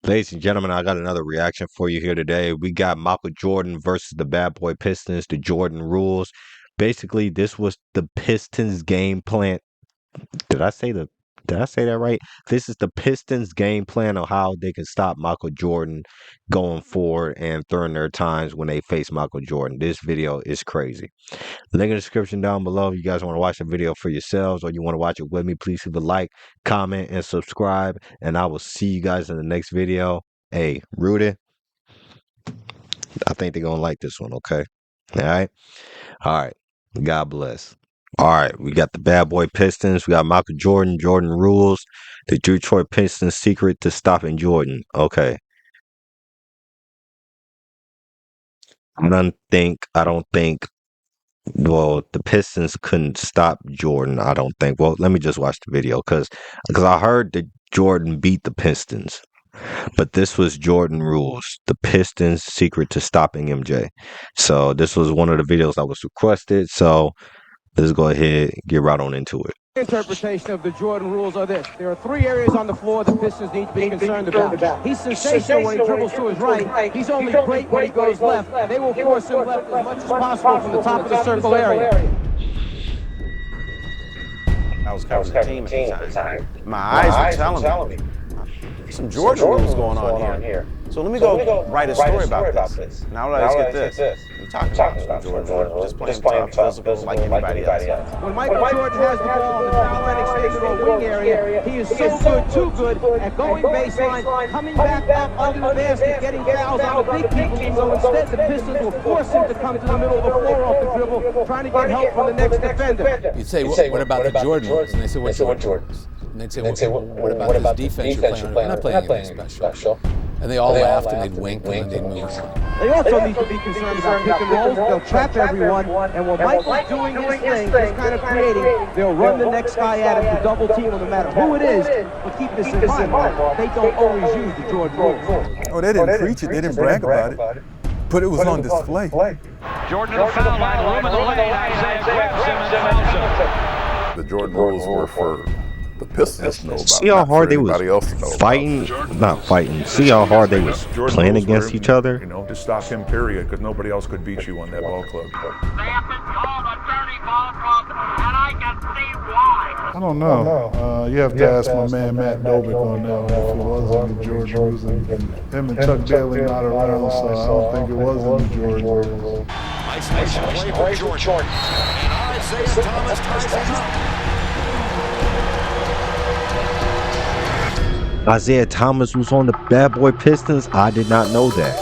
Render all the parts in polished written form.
Ladies and gentlemen, I got another reaction for you here today. We got Michael Jordan versus the Bad Boy Pistons, the Jordan rules. Basically, this was the Pistons game plan. Did I say the did I say that right? This is the Pistons game plan of how they can stop Michael Jordan going forward and during their times when they face Michael Jordan. This video is crazy. Link in the description down below. If you guys want to watch the video for yourselves or you want to watch it with me, please leave a like, comment, and subscribe. And I will see you guys in the next video. Hey, Rudy, I think they're going to like this one, okay? All right? All right. God bless. All right. We got the Bad Boy Pistons. We got Michael Jordan, Jordan rules. The Detroit Pistons secret to stopping Jordan. Okay. I don't think well, the Pistons couldn't stop Jordan, I don't think. Well, let me just watch the video because I heard that Jordan beat the Pistons, but this was Jordan rules, the Pistons' secret to stopping MJ. So this was one of the videos that was requested. So let's go ahead and get right on into it. Interpretation of the Jordan rules are this. There are three areas on the floor the Pistons need to be concerned about. He's sensational when he dribbles to his right. He's only great when he goes left. They will force him left as much as possible from the top of the circle area. I was covering the team at the time. My eyes were telling me some Jordan rules going on here. So let me go write a story about this. Now let's get this. We're talking about some Jordan rules, just playing tough, physical, like anybody else. When Michael Jordan has the ball in the foul line extended or wing area, he is so good, too good at going baseline, coming back up under the basket, getting fouls on the big people. So instead, the Pistons will force him to come to the middle of the floor off the dribble, trying to get help from the next defender. You'd say, what about the Jordan rules? And they say, what Jordans? And they'd say, what about this defense you're playing? We're not playing anything special. And they all laughed and they'd wink and then they'd move on. They also need to be concerned about pick and rolls. They'll trap everyone, and when Michael's doing his thing, just kind of creating, they'll run the next guy at him to double team him no matter who it is. But keep this in mind, they don't always use the Jordan rules. Oh, they didn't preach it, they didn't brag about it, but it was on display. Jordan to the foul line, room in the lane, Isaiah grabs him and fouls him. The Jordan rules were for the Pistons to know about. See how hard they was fighting, not fighting. See how hard they was playing against each other. You know, to stop him, period, because nobody else could beat you on that ball club. They have been called a dirty ball club, and I can see why. I don't know. You have to ask my man Matt Dobick on that one if it was on the Jordan rules. And him and Chuck Daly not around, so I don't think it was on the Jordan rules. Isolation play for Jordan. And Isaiah Thomas ties him up. Isaiah Thomas was on the Bad Boy Pistons. I did not know that.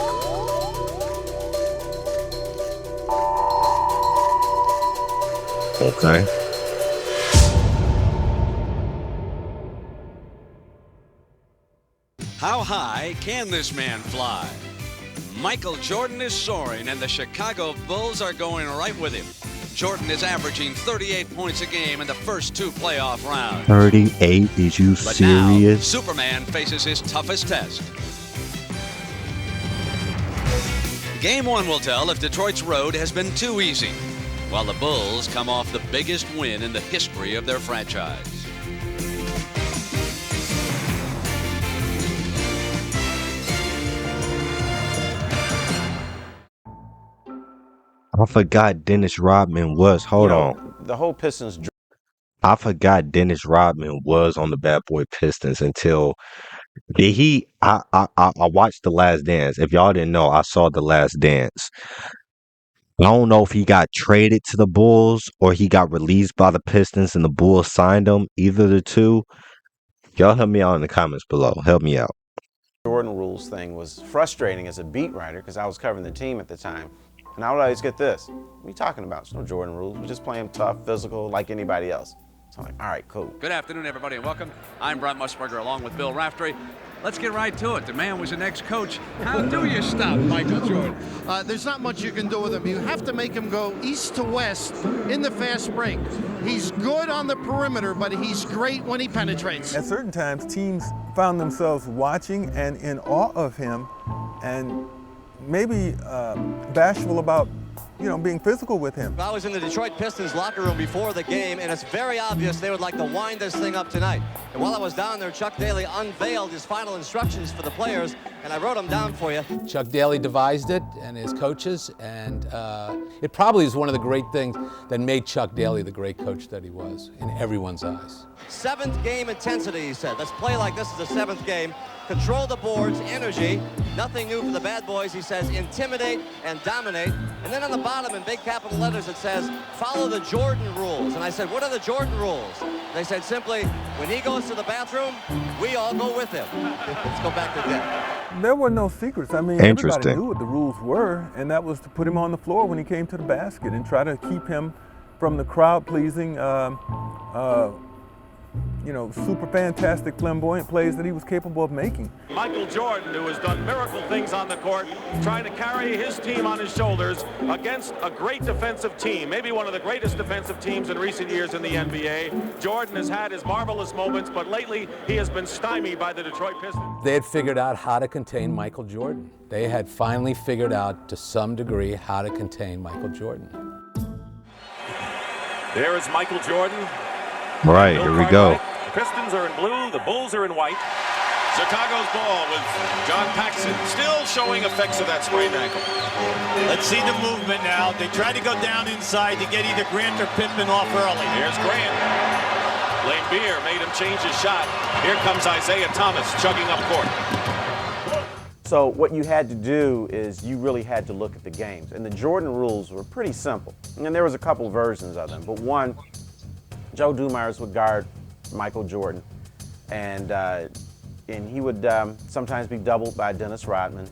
Okay. How high can this man fly? Michael Jordan is soaring, and the Chicago Bulls are going right with him. Jordan is averaging 38 points a game in the first two playoff rounds. 38? Is you But now, serious? Superman faces his toughest test. Game one will tell if Detroit's road has been too easy, while the Bulls come off the biggest win in the history of their franchise. I forgot Dennis Rodman was. Hold on. The whole Pistons. I forgot Dennis Rodman was on the Bad Boy Pistons until did he? I watched The Last Dance. If y'all didn't know, I saw The Last Dance. I don't know if he got traded to the Bulls or he got released by the Pistons and the Bulls signed him. Either of the two. Y'all help me out in the comments below. Help me out. Jordan rules thing was frustrating as a beat writer because I was covering the team at the time. And I would always get this. What are you talking about? There's no Jordan rules. We're just playing tough, physical, like anybody else. So I'm like, all right, cool. Good afternoon, everybody, and welcome. I'm Brent Musburger along with Bill Raftery. Let's get right to it. The man was an ex-coach. How do you stop Michael Jordan? There's not much you can do with him. You have to make him go east to west in the fast break. He's good on the perimeter, but he's great when he penetrates. At certain times, teams found themselves watching and in awe of him and maybe bashful about being physical with him. I was in the Detroit Pistons locker room before the game, and it's very obvious they would like to wind this thing up tonight. And while I was down there, Chuck Daly unveiled his final instructions for the players, and I wrote them down for you. Chuck Daly devised it, and his coaches, and it probably is one of the great things that made Chuck Daly the great coach that he was in everyone's eyes. 7th game intensity, he said. Let's play like this is the 7th game. Control the boards, energy. Nothing new for the bad boys, he says. Intimidate and dominate. And then on the bottom in big capital letters it says, follow the Jordan rules. And I said, what are the Jordan rules? They said simply, when he goes to the bathroom, we all go with him. Let's go back to that. There were no secrets. I mean, everybody knew what the rules were, and that was to put him on the floor when he came to the basket and try to keep him from the crowd-pleasing, super fantastic, flamboyant plays that he was capable of making. Michael Jordan, who has done miracle things on the court, trying to carry his team on his shoulders against a great defensive team, maybe one of the greatest defensive teams in recent years in the NBA. Jordan has had his marvelous moments, but lately he has been stymied by the Detroit Pistons. They had figured out how to contain Michael Jordan. They had finally figured out, to some degree, how to contain Michael Jordan. There is Michael Jordan. Right, here we go. The Pistons are in blue, the Bulls are in white. Chicago's ball with John Paxson still showing effects of that sprained ankle. Let's see the movement now. They tried to go down inside to get either Grant or Pittman off early. Here's Grant. Lane Beer made him change his shot. Here comes Isaiah Thomas chugging up court. So what you had to do is you really had to look at the games. And the Jordan rules were pretty simple. And there was a couple versions of them. But one, Joe Dumars would guard Michael Jordan, and he would sometimes be doubled by Dennis Rodman,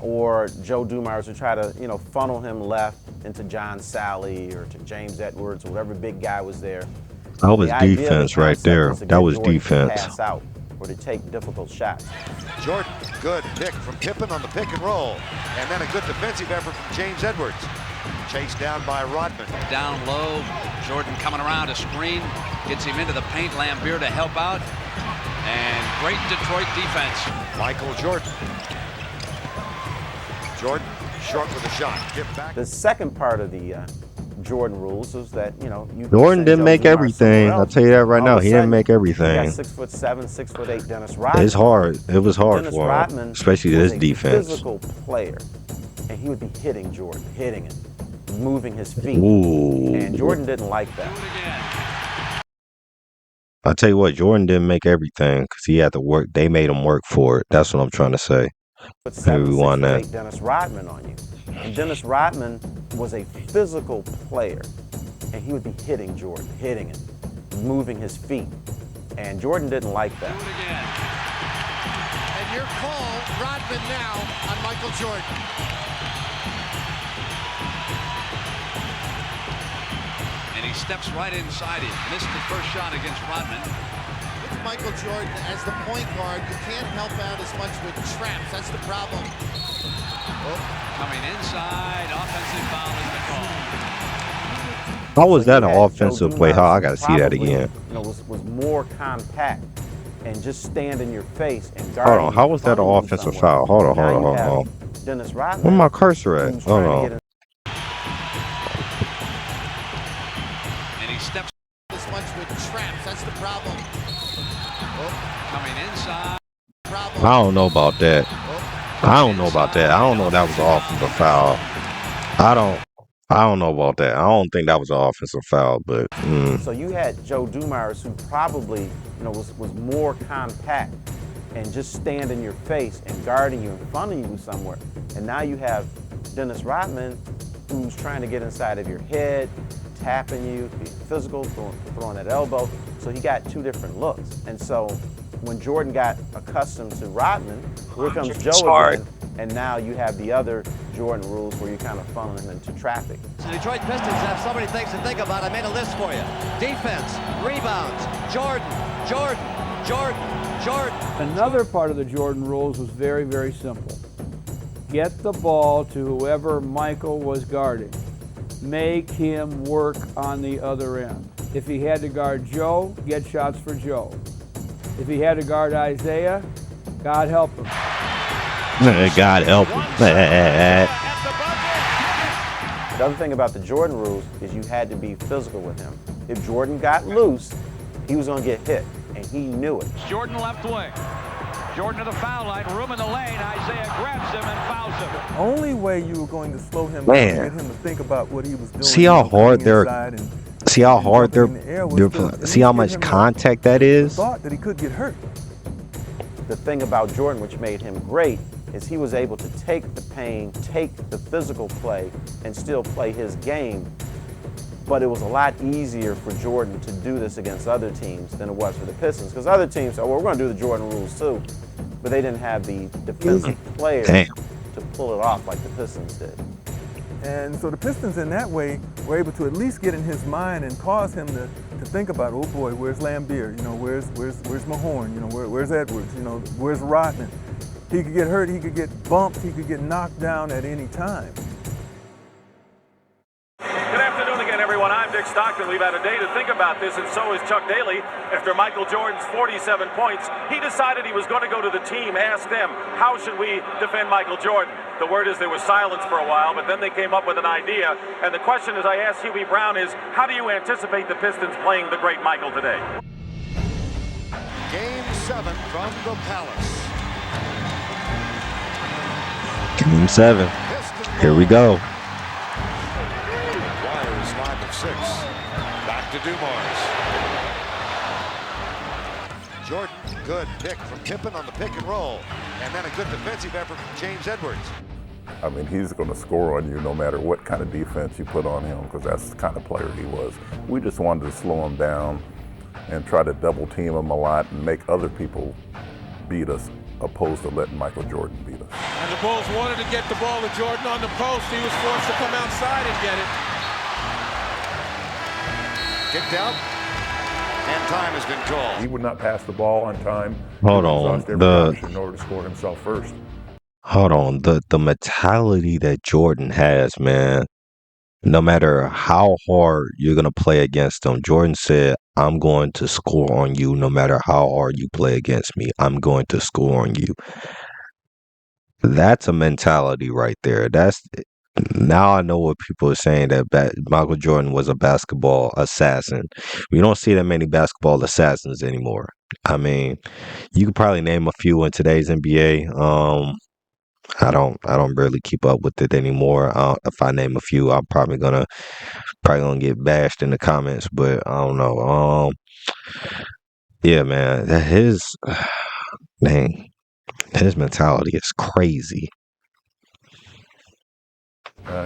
or Joe Dumars would try to funnel him left into John Sally or to James Edwards or whatever big guy was there. That was defense right there. That was defense. To pass out or to take difficult shots. Jordan, good pick from Pippen on the pick and roll, and then a good defensive effort from James Edwards. Chased down by Rodman. Down low, Jordan coming around a screen, gets him into the paint. Lambeer to help out, and great Detroit defense. Michael Jordan. Jordan short with a shot. Get back. The second part of the Jordan rules was that Jordan didn't make everything. I'll tell you that right now. He didn't make everything. You got 6'7", 6'8" Dennis Rodman. It's hard. It was hard Dennis for him, Rodman especially this defense. Physical player, and he would be hitting Jordan, hitting him, moving his feet. Ooh. And Jordan didn't like that. I tell you what, Jordan didn't make everything because he had to work. They made him work for it. That's what I'm trying to say. But 7'6" Dennis Rodman on you, and Dennis Rodman was a physical player, and he would be hitting Jordan, hitting him, moving his feet, and Jordan didn't like that. And your call, Rodman now on Michael Jordan. And he steps right inside him. Missed the first shot against Rodman. With Michael Jordan as the point guard, you can't help out as much with traps. That's the problem. Coming inside, offensive foul is the call. How was that an offensive play? How I got to see that again. Was more compact and just stand in your face and guard. Hold on, how was that an offensive foul? Hold on. Dennis Rodman. Where my cursor at? Hold on. And he steps as much with traps. That's the problem. Coming inside. I don't know about that. I don't know that was an offensive foul. I don't know about that. I don't think that was an offensive foul, but. So you had Joe Dumars, who probably was more compact and just stand in your face and guarding you in front of you somewhere. And now you have Dennis Rodman, who's trying to get inside of your head, tapping you, being physical, throwing that elbow. So he got two different looks. And so when Jordan got accustomed to Rodman, here comes Joe again, and now you have the other Jordan rules where you kind of funnel him into traffic. The Detroit Pistons have so many things to think about. I made a list for you. Defense, rebounds, Jordan. Another part of the Jordan rules was very, very simple. Get the ball to whoever Michael was guarding. Make him work on the other end. If he had to guard Joe, get shots for Joe. If he had to guard Isaiah, God help him. God help him. The other thing about the Jordan rules is you had to be physical with him. If Jordan got loose, he was going to get hit, and he knew it. Jordan left wing. Jordan to the foul line, room in the lane. Isaiah grabs him and fouls him. The only way you were going to slow him Man. down, get him to think about what he was doing. See how hard they're. See how hard they're. See how much contact that is. Thought that he could get hurt. The thing about Jordan, which made him great, is he was able to take the pain, take the physical play, and still play his game. But it was a lot easier for Jordan to do this against other teams than it was for the Pistons. Because other teams said, well, we're going to do the Jordan rules too. But they didn't have the defensive players to pull it off like the Pistons did. And so the Pistons in that way were able to at least get in his mind and cause him to think about, oh boy, where's Lambeer? You know, where's Mahorn? You know, where's Edwards? You know, where's Rodman? He could get hurt, he could get bumped, he could get knocked down at any time. Good afternoon again, everyone. I'm Dick Stockton. We've had a day to think about this, and so is Chuck Daly. After Michael Jordan's 47 points, he decided he was going to go to the team, ask them, how should we defend Michael Jordan? The word is there was silence for a while, but then they came up with an idea. And the question, as I asked Hubie Brown, is how do you anticipate the Pistons playing the great Michael today? Game 7 from the Palace. Game 7. Here we go. Warriors 5 of 6. Back to Dumars. Jordan, good pick from Pippen on the pick and roll. And then a good defensive effort from James Edwards. I mean, he's going to score on you no matter what kind of defense you put on him, because that's the kind of player he was. We just wanted to slow him down and try to double team him a lot and make other people beat us, opposed to letting Michael Jordan beat us. And the Bulls wanted to get the ball to Jordan on the post. He was forced to come outside and get it. Kicked out, and time has been called. He would not pass the ball on time. Hold on. In order to score himself first. Hold on. The mentality that Jordan has, man. No matter how hard you're going to play against him, Jordan said, I'm going to score on you no matter how hard you play against me. I'm going to score on you. That's a mentality right there. Now I know what people are saying, that Michael Jordan was a basketball assassin. We don't see that many basketball assassins anymore. I mean, you could probably name a few in today's NBA. I don't really keep up with it anymore. If I name a few, I'm probably gonna get bashed in the comments, but I don't know. Yeah, man, his mentality is crazy.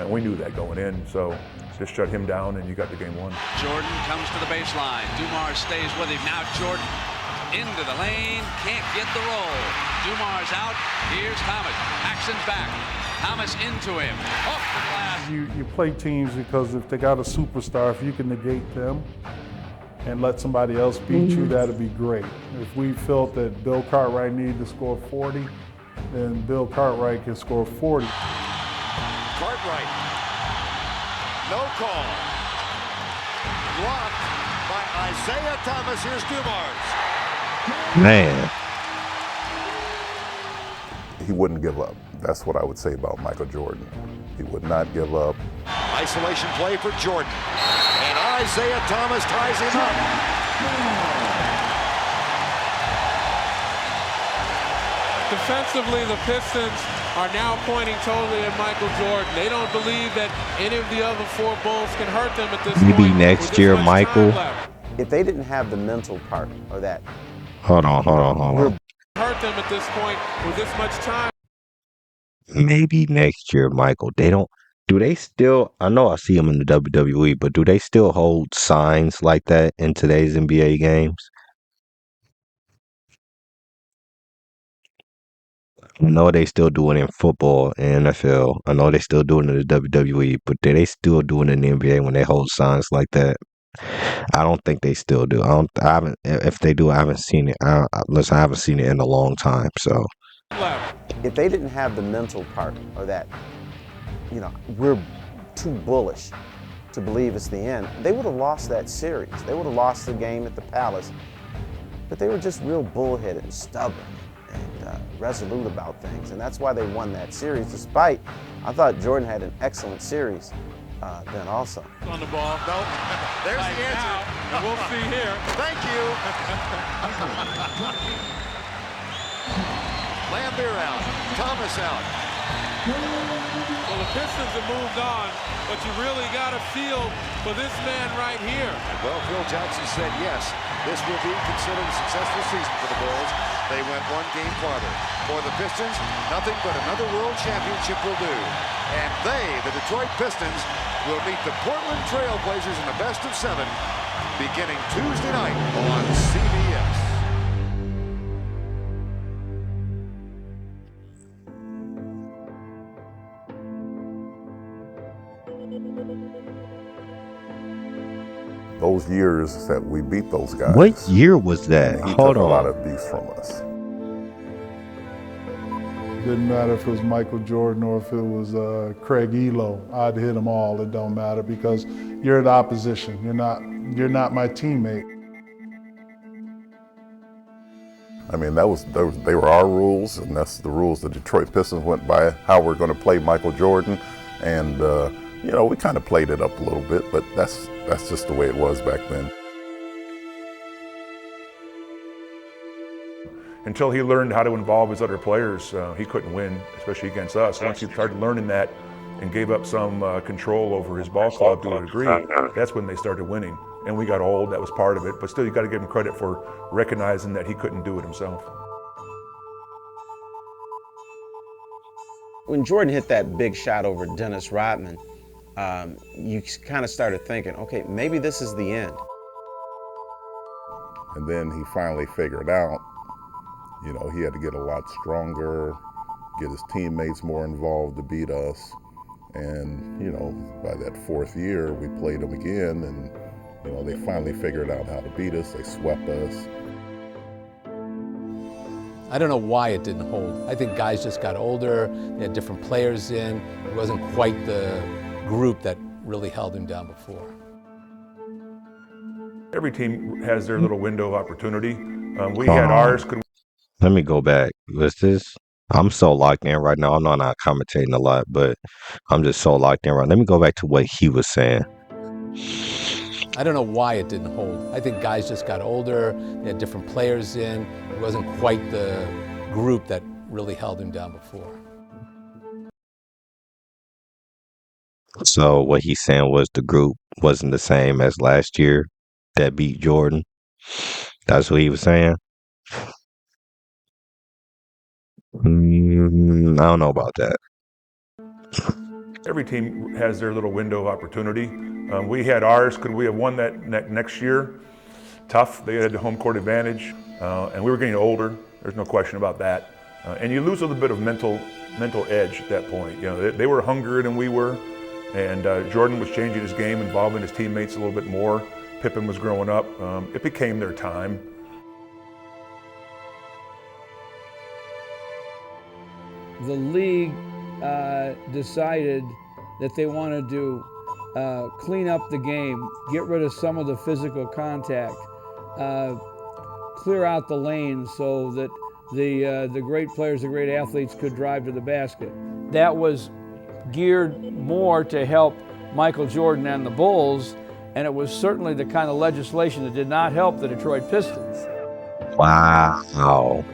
We knew that going in, so just shut him down and you got the game won. Jordan comes to the baseline. Dumars stays with him. Now Jordan into the lane, can't get the roll. Dumars out, here's Thomas. Paxson's back. Thomas into him. Off the glass. You play teams because if they got a superstar, if you can negate them and let somebody else beat you, that'd be great. If we felt that Bill Cartwright needed to score 40, then Bill Cartwright can score 40. Cartwright, no call. Blocked by Isaiah Thomas. Here's Dumars. Man. He wouldn't give up. That's what I would say about Michael Jordan. He would not give up. Isolation play for Jordan. And Isaiah Thomas ties him up. Defensively, the Pistons are now pointing totally at Michael Jordan. They don't believe that any of the other four Bulls can hurt them at this point. Maybe next year, Michael. If they didn't have the mental part or that. Hold on. Hurt them at this point with this much time. Maybe next year, Michael. Do they still, I know I see them in the WWE, but do they still hold signs like that in today's NBA games? I know they still do it in football and NFL. I know they still do it in the WWE, but do they still do it in the NBA when they hold signs like that? I don't think they still do. If they do, I haven't seen it. I haven't seen it in a long time. So, if they didn't have the mental part or that, we're too bullish to believe it's the end, they would have lost that series. They would have lost the game at the Palace. But they were just real bullheaded and stubborn and resolute about things, and that's why they won that series. Despite, I thought Jordan had an excellent series. then also. On the ball. Nope. There's Right the answer. now, and we'll see here. Thank you. Lambeer out. Thomas out. Well, the Pistons have moved on, but you really got a feel for this man right here. Well, Phil Jackson said yes, this will be considered a successful season for the Bulls. They went one game farther. For the Pistons, nothing but another world championship will do. And they, the Detroit Pistons, will meet the Portland Trail Blazers in the best of 7 beginning Tuesday night on CBS. Those years that we beat those guys. What year was that? He Hold took a lot on. of abuse from us. Didn't matter if it was Michael Jordan or if it was Craig Elo. I'd hit them all. It don't matter because you're the opposition. You're not my teammate. I mean, they were our rules, and that's the rules the Detroit Pistons went by, how we're going to play Michael Jordan. And, you know, we kind of played it up a little bit, but that's just the way it was back then. Until he learned how to involve his other players, he couldn't win, especially against us. Once he started learning that and gave up some control over his ball club to a degree, that's when they started winning. And we got old, that was part of it. But still, you got to give him credit for recognizing that he couldn't do it himself. When Jordan hit that big shot over Dennis Rodman, you kind of started thinking, okay, maybe this is the end. And then he finally figured out, you know, he had to get a lot stronger, get his teammates more involved to beat us. And, you know, by that 4th year, we played them again, and, you know, they finally figured out how to beat us. They swept us. I don't know why it didn't hold. I think guys just got older, they had different players in. It wasn't quite the group that really held him down before. Every team has their little window of opportunity. We had ours. Let me go back. Was this? I'm so locked in right now. I'm not commentating a lot, but I'm just so locked in right now. Let me go back to what he was saying. I don't know why it didn't hold. I think guys just got older, they had different players in. It wasn't quite the group that really held him down before. So what he's saying was the group wasn't the same as last year that beat Jordan. That's what he was saying. I don't know about that. Every team has their little window of opportunity. We had ours. Could we have won that next year? Tough. They had the home court advantage, and we were getting older. There's no question about that. And you lose a little bit of mental edge at that point. You know, they were hungrier than we were, and Jordan was changing his game, involving his teammates a little bit more. Pippen was growing up. It became their time. The league decided that they wanted to clean up the game, get rid of some of the physical contact, clear out the lanes so that the great players, the great athletes could drive to the basket. That was geared more to help Michael Jordan and the Bulls, and it was certainly the kind of legislation that did not help the Detroit Pistons. Wow.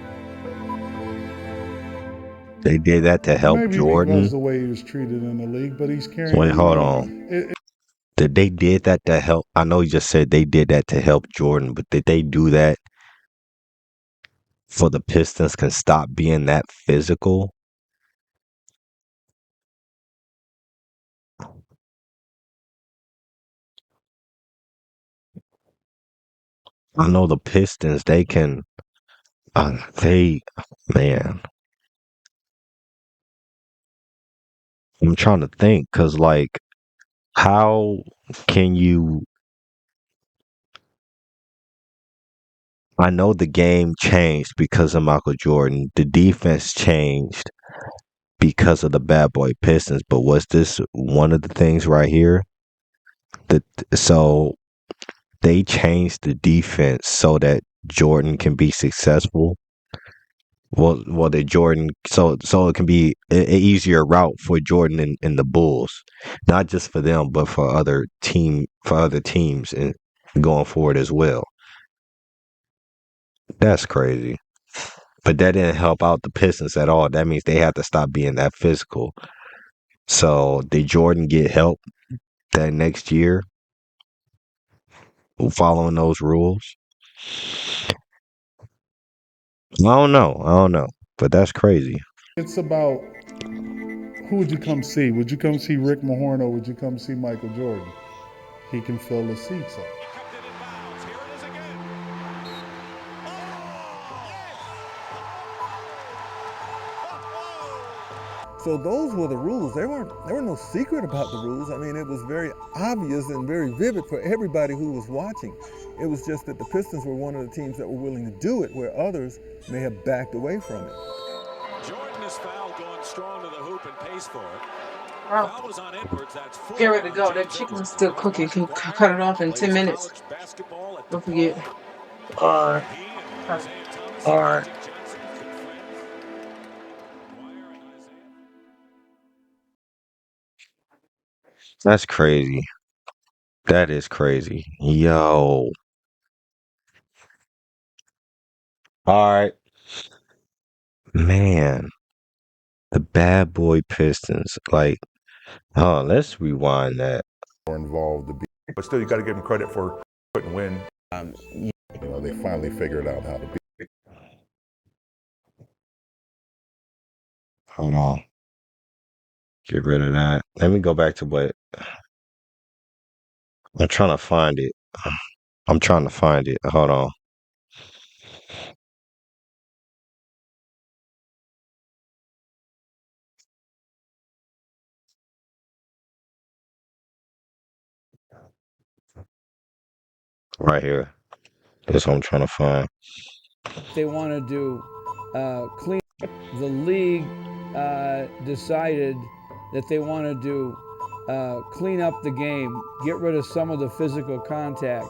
They did that to help Maybe Jordan. because the way he was treated in the league, but he's carrying. Wait, hold on. They did that to help. I know you just said they did that to help Jordan, but did they do that for the Pistons can stop being that physical? I know the Pistons, they can, man. I'm trying to think, because, like, how can you? I know the game changed because of Michael Jordan. The defense changed because of the bad boy Pistons. But was this one of the things right here? So they changed the defense so that Jordan can be successful. Well, the Jordan, so it can be an easier route for Jordan and the Bulls, not just for them, but for other teams and going forward as well. That's crazy. But that didn't help out the Pistons at all. That means they had to stop being that physical. So did Jordan get help that next year following those rules? I don't know. But that's crazy. It's about who would you come see? Would you come see Rick Mahorn or would you come see Michael Jordan? He can fill the seats up. So those were the rules. There were no secret about the rules. I mean, it was very obvious and very vivid for everybody who was watching. It was just that the Pistons were one of the teams that were willing to do it, where others may have backed away from it. Jordan is fouled, going strong to the hoop and pays for it. Foul was on Edwards. That's full. Get ready to go. That chicken's still cooking. Can you cut it off in 10 minutes? Don't forget. Or. That's crazy. That is crazy. Yo. All right. Man. The bad boy Pistons. Like, let's rewind that. Involved to be, but still, you got to give them credit for couldn't win. You know, they finally figured out how to be. Hold on. Get rid of that. Let me go back to what I'm trying to find it. Hold on. Right here. That's what I'm trying to find. They wanted to clean. The league decided that they wanted to clean up the game, get rid of some of the physical contact,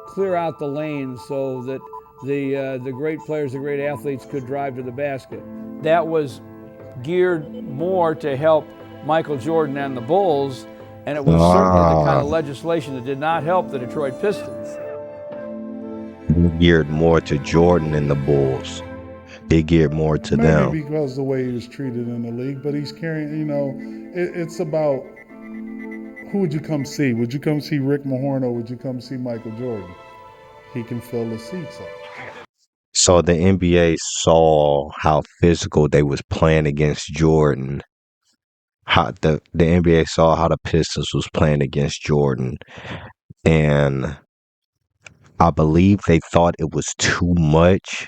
clear out the lanes so that the great players, the great athletes could drive to the basket. That was geared more to help Michael Jordan and the Bulls, and it was certainly the kind of legislation that did not help the Detroit Pistons. Geared more to Jordan and the Bulls. It geared more to them. Maybe because the way he was treated in the league, but he's carrying, you know, it's about who would you come see? Would you come see Rick Mahorn or would you come see Michael Jordan? He can fill the seats up. So the NBA saw how physical they was playing against Jordan. How the NBA saw how the Pistons was playing against Jordan. And I believe they thought it was too much.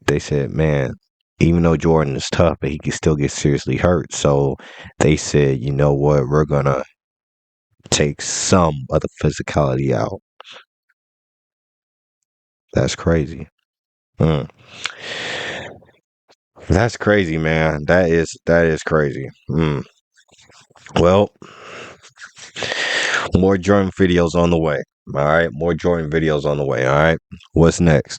They said, man, even though Jordan is tough, but he can still get seriously hurt. So they said, you know what, we're going to take some of the physicality out. That's crazy. That's crazy, man. That is crazy. Well, more Jordan videos on the way. All right. More Jordan videos on the way. All right. What's next?